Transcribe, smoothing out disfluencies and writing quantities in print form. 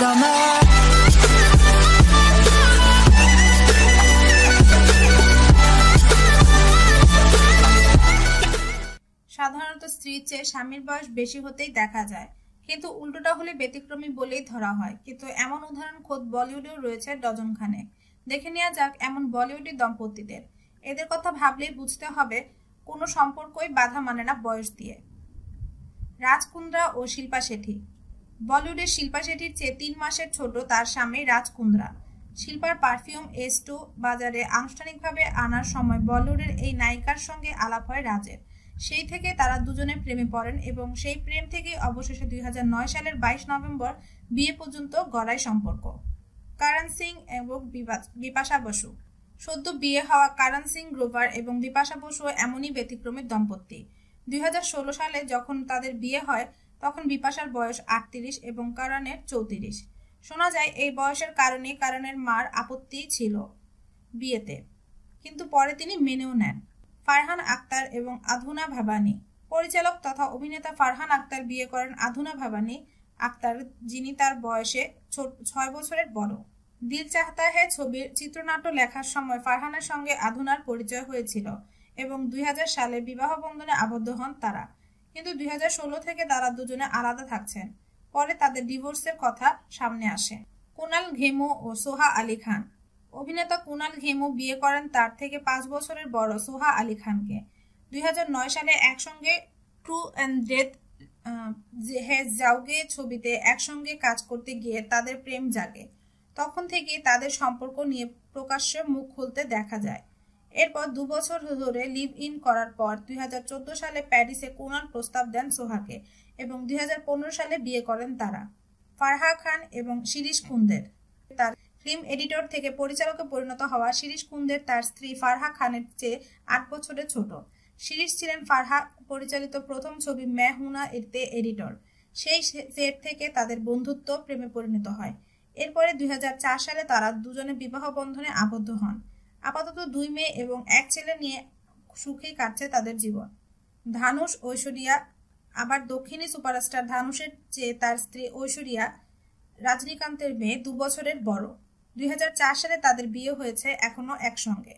summer. সাধারণত স্ত্রীর চেয়ে স্বামীর বয়স বেশি হতেই দেখা যায়, কিন্তু উল্টোটা হলে ব্যতিক্রমী বলেই ধরা হয়। কিন্তু এমন উদাহরণ খোদ বলিউডেও রয়েছে ডজনখানেক। দেখে নেওয়া যাক এমন বলিউডি দম্পতিদের। এদের কথা ভাবলেই বুঝতে হবে কোনো সম্পর্কই বাধা মানে না বয়স দিয়ে। রাজ কুন্দ্রা ও শিল্পা শেঠি। বলিউডের শিল্পা শেঠির চেয়ে 3 মাসের ছোট তার স্বামী রাজ কুন্দ্রা। শিল্পার পারফিউম S2 বাজারে আনুষ্ঠানিকভাবে আনার সময় বলিউডের এই নায়িকার সঙ্গে আলাপ হয় রাজের। সেই থেকে তারা দুজনে প্রেমে পড়েন এবং সেই প্রেম থেকেই অবশেষে 2009 সালের 22 নভেম্বর বিয়ে পর্যন্ত গড়ায় সম্পর্ক। করণ সিং এবং বিপাশা বসু। সদ্য বিয়ে হওয়া করণ সিং গ্রোভার এবং বিপাশা বসু এমনই ব্যতিক্রমী দম্পতি। 2016 সালে যখন তাদের বিয়ে হয় তখন বিপাশার বয়স 38 এবং করণের 34। শোনা যায় এই বয়সের কারণে করণের মার আপত্তি ছিল বিয়েতে, কিন্তু পরে তিনি মেনেও নেন। ফারহান আক্তার এবং আধুনা ভাবানী। পরিচালক তথা অভিনেতা ফারহান আক্তার বিয়ে করেন আধুনা ভাবানী আক্তার, যিনি তার বয়সে 6 বছরের বড়। দিল চাহতা হ্যায় ছবির চিত্রনাট্য লেখার সময় ফারহানের সঙ্গে আধুনার পরিচয় হয়েছিল এবং 2000 সালে বিবাহ বন্ধনে আবদ্ধ হন তারা। কিন্তু 2016 থেকে তারা দুজনে আলাদা থাকছেন। পরে তাদের ডিভোর্সের কথা সামনে আসে। কুনাল ঘেমু ও সোহা আলী খান। অভিনেতা কুনাল ঘেমু বিয়ে করেন তার থেকে 5 বছরের বড় সোহা আলী খানকে। 2009 সালে একসঙ্গে ট্রু অ্যান্ড ডেথ হে জাওগে ছবিতে একসঙ্গে কাজ করতে গিয়ে তাদের প্রেম জাগে। তখন থেকেই তাদের সম্পর্ক নিয়ে প্রকাশ্যে মুখ খুলতে দেখা যায়। এরপর 2 বছর ধরে লিভ ইন করার পর 2014 সালে প্যারিসে কুনাল প্রস্তাব দেন সোহাকে এবং 2015 সালে বিয়ে করেন তারা। ফারহা খান এবং শিরিষ কুন্দের। তার ফিল্ম এডিটর থেকে পরিচালকে পরিণত হওয়া শিরিষ কুন্দের তার স্ত্রী ফারহা খানের চেয়ে 8 বছরের ছোট। শিরিষ ছিলেন ফারহা পরিচালিত প্রথম ছবি मैं हूं ना এতে এডিটর। সেই সেট থেকে তাদের বন্ধুত্ব প্রেমে পরিণত হয়। এরপরে 2004 সালে তারা দুজনে বিবাহ বন্ধনে আবদ্ধ হন। আপাতত 2 মেয়ে এবং 1 ছেলে নিয়ে সুখেই কাটছে তাদের জীবন। ধানুষ ঐশ্বরিয়া। আবার দক্ষিণী সুপারস্টার ধানুষের চেয়ে তার স্ত্রী ঐশ্বরিয়া রজনীকান্তের মেয়ে 2 বছরের বড়। 2004 সালে তাদের বিয়ে হয়েছে, এখনো একসঙ্গে।